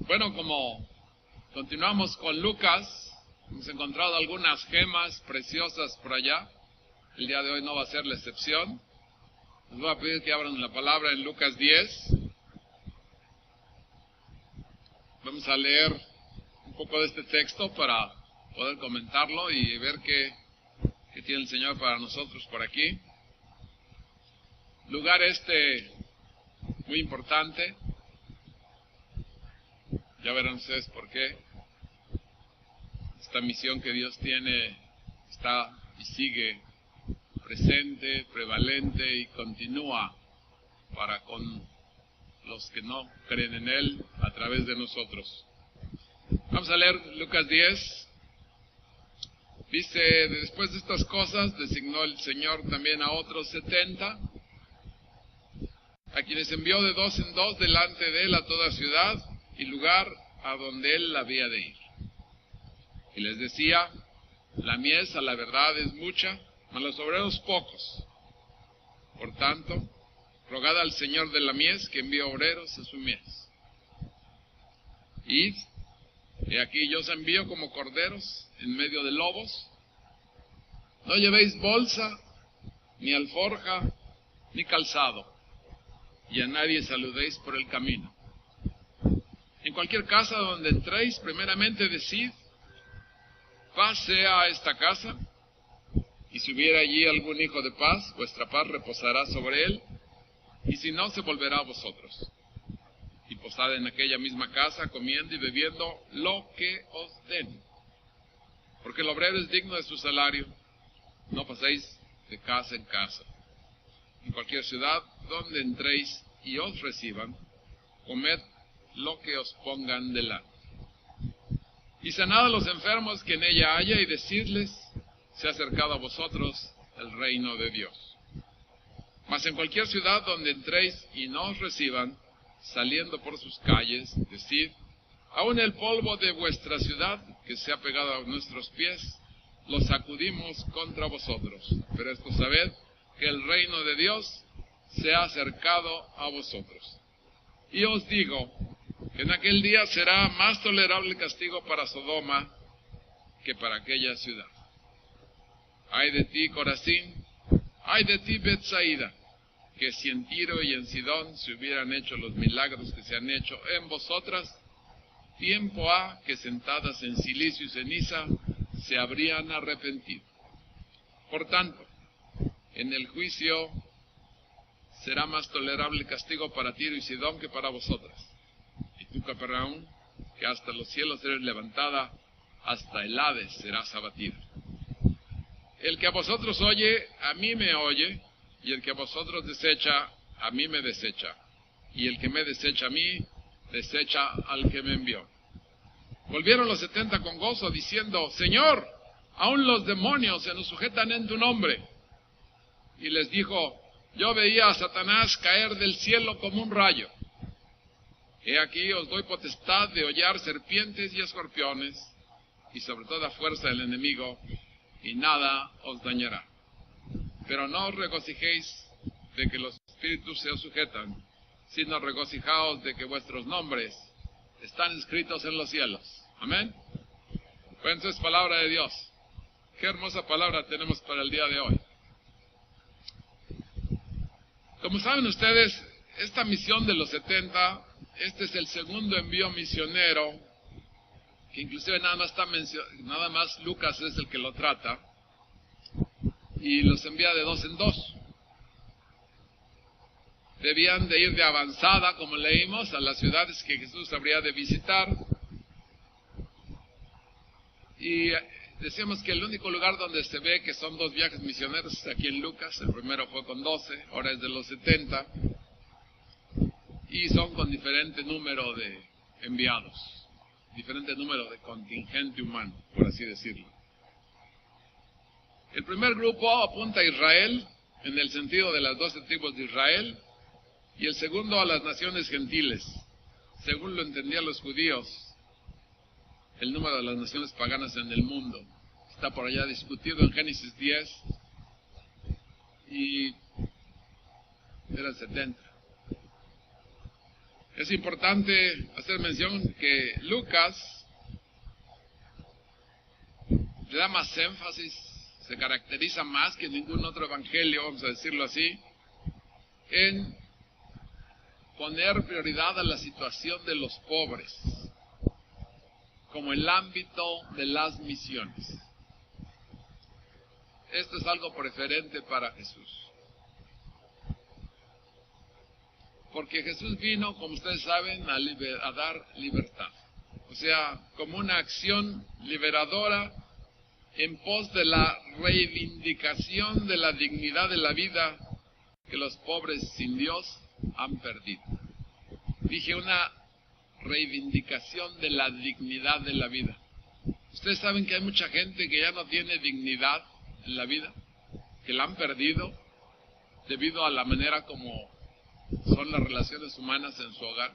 Bueno, como continuamos con Lucas, hemos encontrado algunas gemas preciosas por allá. El día de hoy no va a ser la excepción. Les voy a pedir que abran la palabra en Lucas 10. Vamos a leer un poco de este texto para poder comentarlo y ver qué tiene el Señor para nosotros por aquí. Lugar muy importante. Ya verán ustedes por qué. Esta misión que Dios tiene está y sigue presente, prevalente y continúa para con los que no creen en Él a través de nosotros. Vamos a leer Lucas 10. Dice: después de estas cosas designó el Señor también a otros 70, a quienes envió de dos en dos delante de Él a toda ciudad y lugar a donde Él había de ir. Y les decía: la mies a la verdad es mucha, mas los obreros pocos. Por tanto, rogad al Señor de la mies que envíe obreros a su mies. Id, he aquí yo os envío como corderos en medio de lobos. No llevéis bolsa, ni alforja, ni calzado, y a nadie saludéis por el camino. En cualquier casa donde entréis, primeramente decid: paz sea a esta casa, y si hubiera allí algún hijo de paz, vuestra paz reposará sobre él, y si no, se volverá a vosotros. Y posad en aquella misma casa, comiendo y bebiendo lo que os den. Porque el obrero es digno de su salario. No paséis de casa en casa. En cualquier ciudad donde entréis y os reciban, comed lo que os pongan delante. Y sanad a los enfermos que en ella haya, y decidles: se ha acercado a vosotros el reino de Dios. Mas en cualquier ciudad donde entréis y no os reciban, saliendo por sus calles, decid: aun el polvo de vuestra ciudad, que se ha pegado a nuestros pies, lo sacudimos contra vosotros. Pero esto sabed, que el reino de Dios se ha acercado a vosotros. Y os digo que en aquel día será más tolerable el castigo para Sodoma que para aquella ciudad. Ay de ti, Corazín, ay de ti, Betsaida, que si en Tiro y en Sidón se hubieran hecho los milagros que se han hecho en vosotras, tiempo ha que sentadas en cilicio y ceniza se habrían arrepentido. Por tanto, en el juicio será más tolerable el castigo para Tiro y Sidón que para vosotras. Y tú, Capernaum, que hasta los cielos eres levantada, hasta el Hades serás abatida. El que a vosotros oye, a mí me oye, y el que a vosotros desecha, a mí me desecha. Y el que me desecha a mí, desecha al que me envió. Volvieron los 70 con gozo, diciendo: Señor, aun los demonios se nos sujetan en tu nombre. Y les dijo: yo veía a Satanás caer del cielo como un rayo. He aquí os doy potestad de hollar serpientes y escorpiones, y sobre toda fuerza del enemigo, y nada os dañará. Pero no os regocijéis de que los espíritus se os sujetan, sino regocijaos de que vuestros nombres están escritos en los cielos. Amén. Pues es palabra de Dios. Qué hermosa palabra tenemos para el día de hoy. Como saben ustedes, esta misión de los 70, este es el segundo envío misionero, que inclusive nada más Lucas es el que lo trata, y los envía de dos en dos. Debían de ir de avanzada, como leímos, a las ciudades que Jesús habría de visitar. Y decíamos que el único lugar donde se ve que son dos viajes misioneros es aquí en Lucas. El primero fue con 12, ahora es de los 70. Y son con diferente número de enviados, diferente número de contingente humano, por así decirlo. El primer grupo apunta a Israel, en el sentido de las 12 tribus de Israel, y el segundo a las naciones gentiles, según lo entendían los judíos. El número de las naciones paganas en el mundo está por allá discutido en Génesis 10, y eran 70. Es importante hacer mención que Lucas le da más énfasis, se caracteriza más que ningún otro evangelio, vamos a decirlo así, en poner prioridad a la situación de los pobres como el ámbito de las misiones. Esto es algo preferente para Jesús. Porque Jesús vino, como ustedes saben, a dar libertad. O sea, como una acción liberadora en pos de la reivindicación de la dignidad de la vida que los pobres sin Dios han perdido. Dije una reivindicación de la dignidad de la vida. Ustedes saben que hay mucha gente que ya no tiene dignidad en la vida, que la han perdido debido a la manera como son las relaciones humanas en su hogar,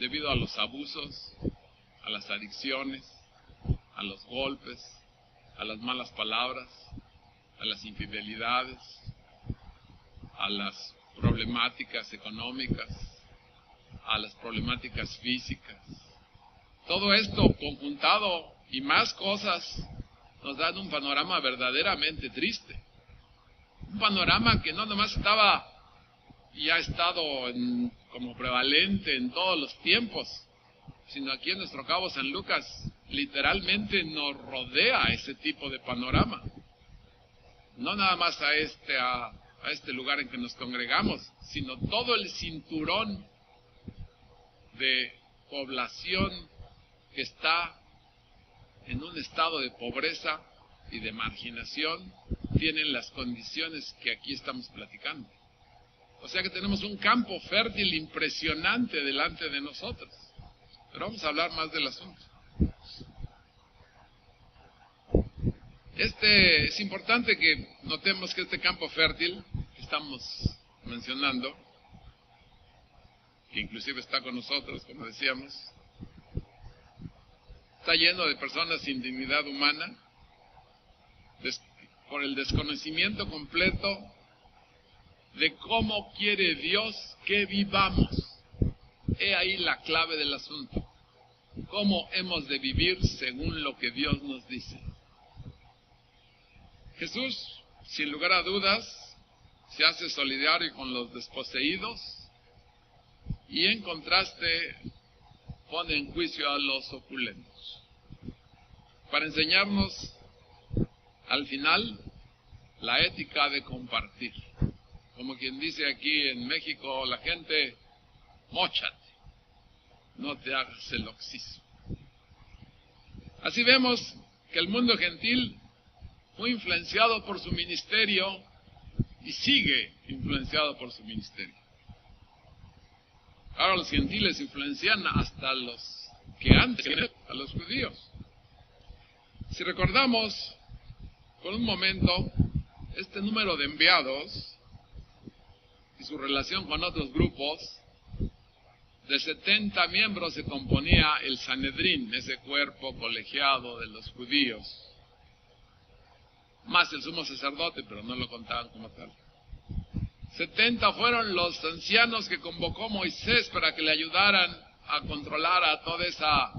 debido a los abusos, a las adicciones, a los golpes, a las malas palabras, a las infidelidades, a las problemáticas económicas, a las problemáticas físicas. Todo esto conjuntado y más cosas nos dan un panorama verdaderamente triste. Un panorama que no nomás estaba y ha estado como prevalente en todos los tiempos, sino aquí en nuestro Cabo San Lucas literalmente nos rodea ese tipo de panorama. No nada más a este lugar en que nos congregamos, sino todo el cinturón de población que está en un estado de pobreza y de marginación, tienen las condiciones que aquí estamos platicando. O sea que tenemos un campo fértil impresionante delante de nosotros. Pero vamos a hablar más del asunto. Es importante que notemos que este campo fértil que estamos mencionando, que inclusive está con nosotros, como decíamos, está lleno de personas sin dignidad humana, por el desconocimiento completo de cómo quiere Dios que vivamos. He ahí la clave del asunto. Cómo hemos de vivir según lo que Dios nos dice. Jesús, sin lugar a dudas, se hace solidario con los desposeídos y en contraste pone en juicio a los opulentos, para enseñarnos al final la ética de compartir. Como quien dice aquí en México, la gente, móchate, no te hagas el oxiso. Así vemos que el mundo gentil fue influenciado por su ministerio y sigue influenciado por su ministerio. Ahora los gentiles influencian hasta los que antes, a los judíos. Si recordamos por un momento este número de enviados y su relación con otros grupos, de 70 miembros se componía el Sanedrín, ese cuerpo colegiado de los judíos, más el sumo sacerdote, pero no lo contaban como tal. 70 fueron los ancianos que convocó Moisés para que le ayudaran a controlar a toda esa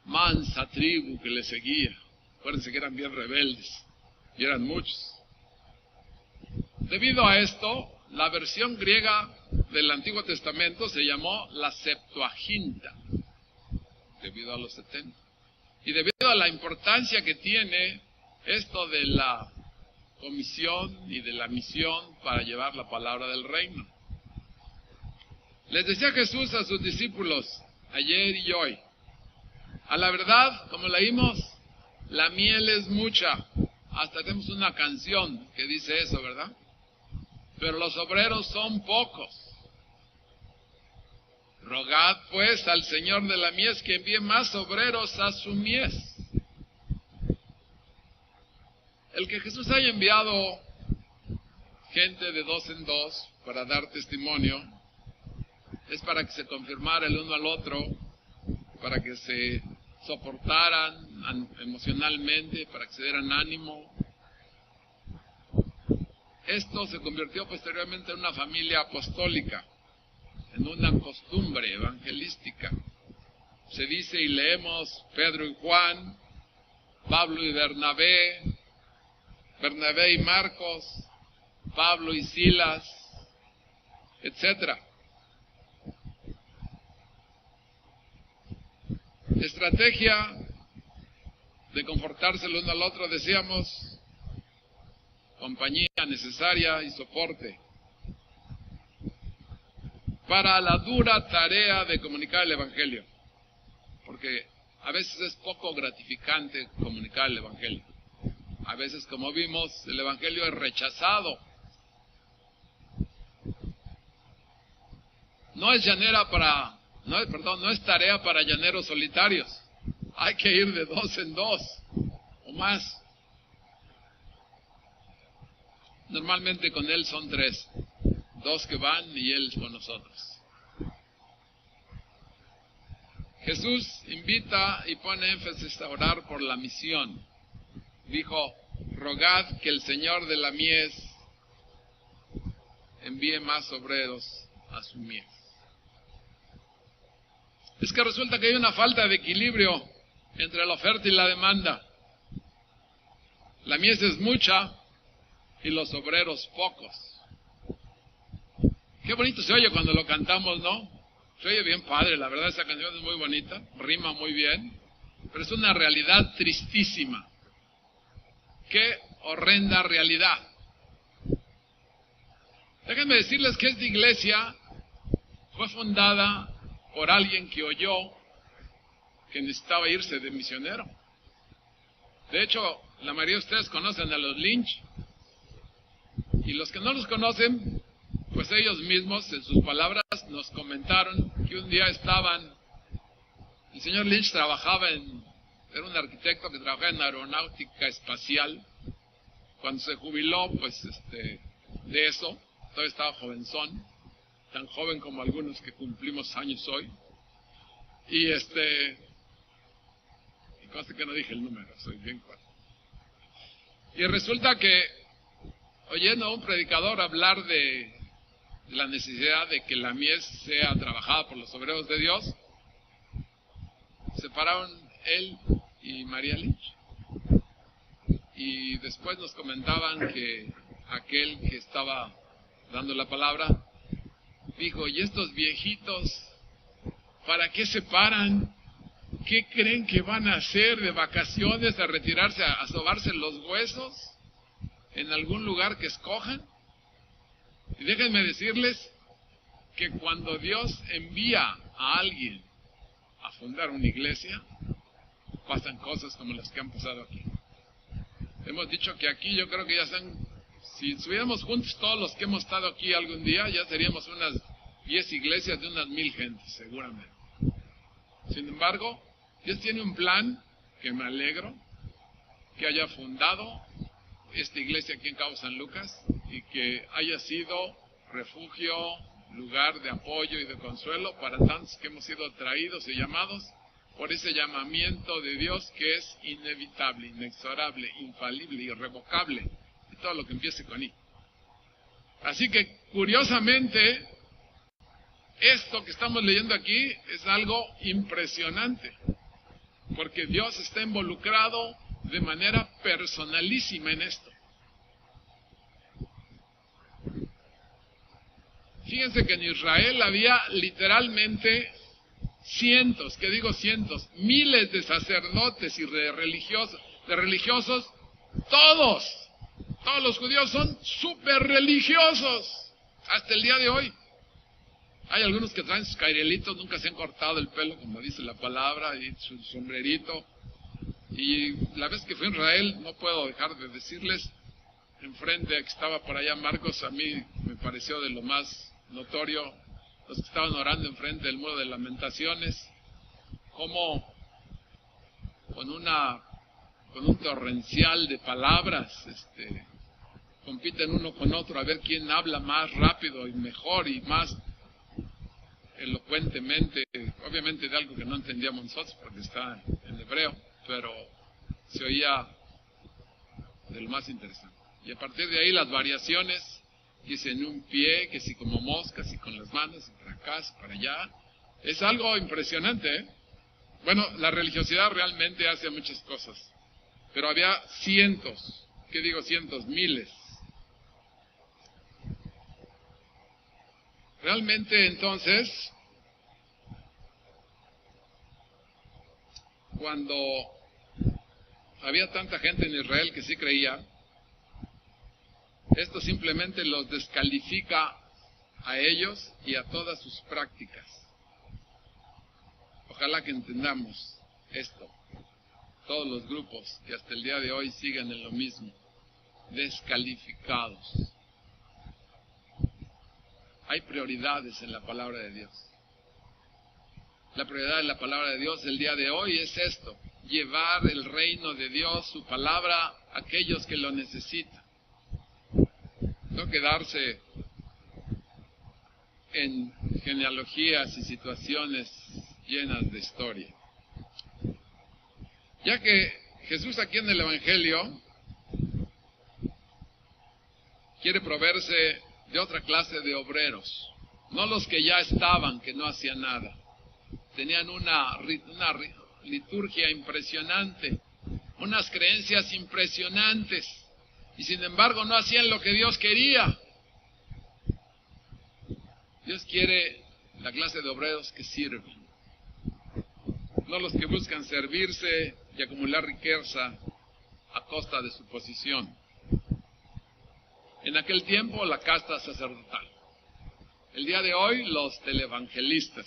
mansa tribu que le seguía. Acuérdense que eran bien rebeldes, y eran muchos. Debido a esto, la versión griega del Antiguo Testamento se llamó la Septuaginta, debido a los 70. Y debido a la importancia que tiene esto de la comisión y de la misión para llevar la palabra del reino. Les decía Jesús a sus discípulos ayer y hoy, a la verdad, como leímos, la miel es mucha. Hasta tenemos una canción que dice eso, ¿verdad? Pero los obreros son pocos. Rogad pues al Señor de la mies que envíe más obreros a su mies. El que Jesús haya enviado gente de dos en dos para dar testimonio es para que se confirmara el uno al otro, para que se soportaran emocionalmente, para que se dieran ánimo. Esto se convirtió posteriormente en una familia apostólica. en una costumbre evangelística. Se dice y leemos Pedro y Juan, Pablo y Bernabé, Bernabé y Marcos, Pablo y Silas, etc. Estrategia de confortarse el uno al otro, decíamos, compañía necesaria y soporte para la dura tarea de comunicar el Evangelio, porque a veces es poco gratificante comunicar el Evangelio. A veces, como vimos, el Evangelio es rechazado. No es tarea para llaneros solitarios. Hay que ir de 2 en 2 o más. Normalmente con él son 3, 2 que van y él con nosotros. Jesús invita y pone énfasis a orar por la misión. Dijo, rogad que el Señor de la mies envíe más obreros a su mies. Es que resulta que hay una falta de equilibrio entre la oferta y la demanda. La mies es mucha y los obreros pocos. Qué bonito se oye cuando lo cantamos, ¿no? Se oye bien padre, la verdad esa canción es muy bonita, rima muy bien, pero es una realidad tristísima. Qué horrenda realidad. Déjenme decirles que esta iglesia fue fundada por alguien que oyó que necesitaba irse de misionero. De hecho, la mayoría de ustedes conocen a los Lynch, y los que no los conocen, pues ellos mismos en sus palabras nos comentaron que un día el señor Lynch era un arquitecto que trabajaba en aeronáutica espacial. Cuando se jubiló, pues de eso, todavía estaba jovenzón, tan joven como algunos que cumplimos años hoy. Y conste que no dije el número, soy bien claro. Y resulta que, oyendo a un predicador hablar de la necesidad de que la mies sea trabajada por los obreros de Dios, se pararon él y María Lynch. Y después nos comentaban que aquel que estaba dando la palabra dijo, ¿y estos viejitos para qué se paran? ¿Qué creen que van a hacer de vacaciones, a retirarse, a sobarse los huesos en algún lugar que escojan? Y déjenme decirles que cuando Dios envía a alguien a fundar una iglesia, pasan cosas como las que han pasado aquí. Hemos dicho que aquí yo creo que ya si estuviéramos juntos todos los que hemos estado aquí algún día, ya seríamos unas 10 iglesias de unas 1000 gentes, seguramente. Sin embargo, Dios tiene un plan que me alegro que haya fundado esta iglesia aquí en Cabo San Lucas y que haya sido refugio, lugar de apoyo y de consuelo para tantos que hemos sido traídos y llamados por ese llamamiento de Dios que es inevitable, inexorable, infalible, irrevocable, y todo lo que empiece con I. Así que, curiosamente, esto que estamos leyendo aquí es algo impresionante, porque Dios está involucrado de manera personalísima en esto. Fíjense que en Israel había literalmente miles de sacerdotes y de religiosos, todos los judíos son súper religiosos, hasta el día de hoy. Hay algunos que traen sus cairelitos, nunca se han cortado el pelo, como dice la palabra, y su sombrerito. Y la vez que fui a Israel, no puedo dejar de decirles, enfrente que estaba por allá Marcos, a mí me pareció de lo más notorio, los que estaban orando enfrente del muro de lamentaciones, como con un torrencial de palabras, compiten uno con otro a ver quién habla más rápido y mejor y más elocuentemente, obviamente de algo que no entendíamos nosotros porque está en hebreo, pero se oía de lo más interesante. Y a partir de ahí las variaciones que si en un pie, que si como moscas, y con las manos, y para acá, y para allá. Es algo impresionante, ¿eh? Bueno, la religiosidad realmente hace muchas cosas, pero había cientos, ¿qué digo cientos? Miles. Realmente entonces, cuando había tanta gente en Israel que sí creía, esto simplemente los descalifica a ellos y a todas sus prácticas. Ojalá que entendamos esto, todos los grupos que hasta el día de hoy siguen en lo mismo, descalificados. Hay prioridades en la palabra de Dios. La prioridad de la palabra de Dios el día de hoy es esto: llevar el reino de Dios, su palabra, a aquellos que lo necesitan. No quedarse en genealogías y situaciones llenas de historia. Ya que Jesús aquí en el Evangelio quiere proveerse de otra clase de obreros, no los que ya estaban, que no hacían nada. Tenían una liturgia impresionante, unas creencias impresionantes, y sin embargo no hacían lo que Dios quería. Dios quiere la clase de obreros que sirven, no los que buscan servirse y acumular riqueza a costa de su posición. En aquel tiempo la casta sacerdotal. El día de hoy los televangelistas,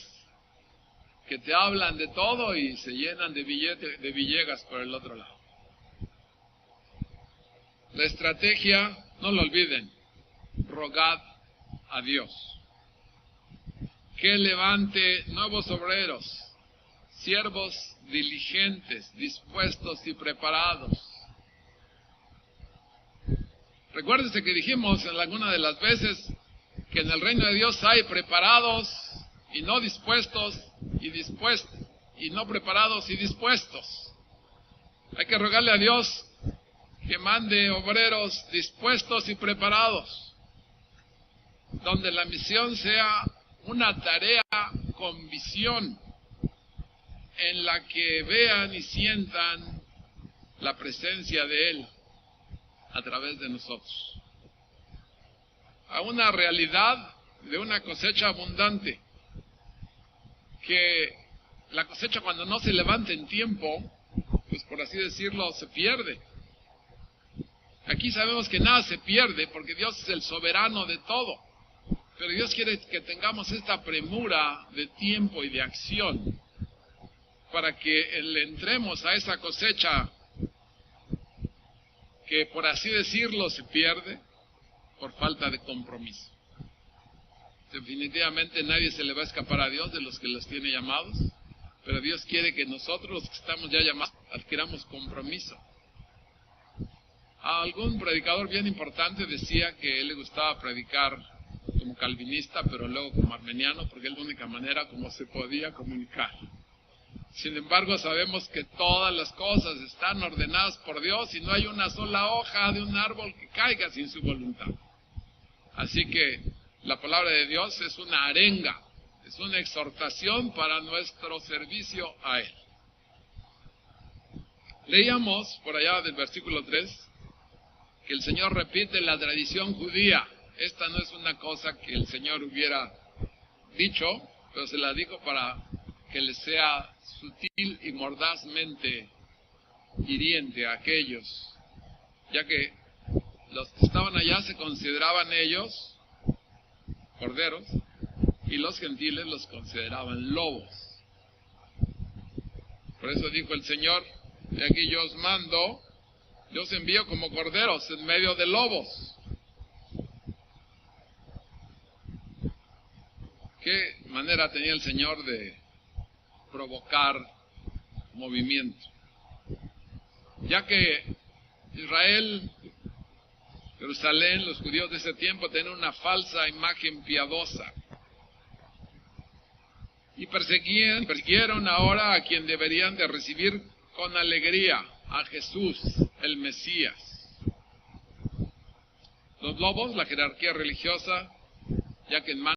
que te hablan de todo y se llenan de Villegas por el otro lado. La estrategia, no lo olviden, rogad a Dios que levante nuevos obreros, siervos diligentes, dispuestos y preparados. Recuérdense que dijimos en alguna de las veces que en el reino de Dios hay preparados y no dispuestos, y no preparados y dispuestos. Hay que rogarle a Dios que mande obreros dispuestos y preparados, donde la misión sea una tarea con visión, en la que vean y sientan la presencia de Él a través de nosotros. A una realidad de una cosecha abundante, que la cosecha cuando no se levanta en tiempo, pues por así decirlo, se pierde. Aquí sabemos que nada se pierde porque Dios es el soberano de todo, pero Dios quiere que tengamos esta premura de tiempo y de acción para que le entremos a esa cosecha que, por así decirlo, se pierde por falta de compromiso. Definitivamente nadie se le va a escapar a Dios de los que los tiene llamados, pero Dios quiere que nosotros, los que estamos ya llamados, adquiramos compromiso. Algún predicador bien importante decía que a él le gustaba predicar como calvinista, pero luego como armeniano, porque es la única manera como se podía comunicar. Sin embargo, sabemos que todas las cosas están ordenadas por Dios y no hay una sola hoja de un árbol que caiga sin su voluntad. Así que la palabra de Dios es una arenga, es una exhortación para nuestro servicio a Él. Leíamos por allá del versículo 3 que el Señor repite la tradición judía. Esta no es una cosa que el Señor hubiera dicho, pero se la dijo para que les sea sutil y mordazmente hiriente a aquellos, ya que los que estaban allá se consideraban ellos corderos y los gentiles los consideraban lobos. Por eso dijo el Señor: de aquí yo os mando, yo os envío como corderos en medio de lobos. ¿Qué manera tenía el Señor de provocar movimiento? Ya que Israel, Jerusalén, los judíos de ese tiempo tenían una falsa imagen piadosa y persiguieron ahora a quien deberían de recibir con alegría, a Jesús, el Mesías. Los lobos, la jerarquía religiosa, ya que en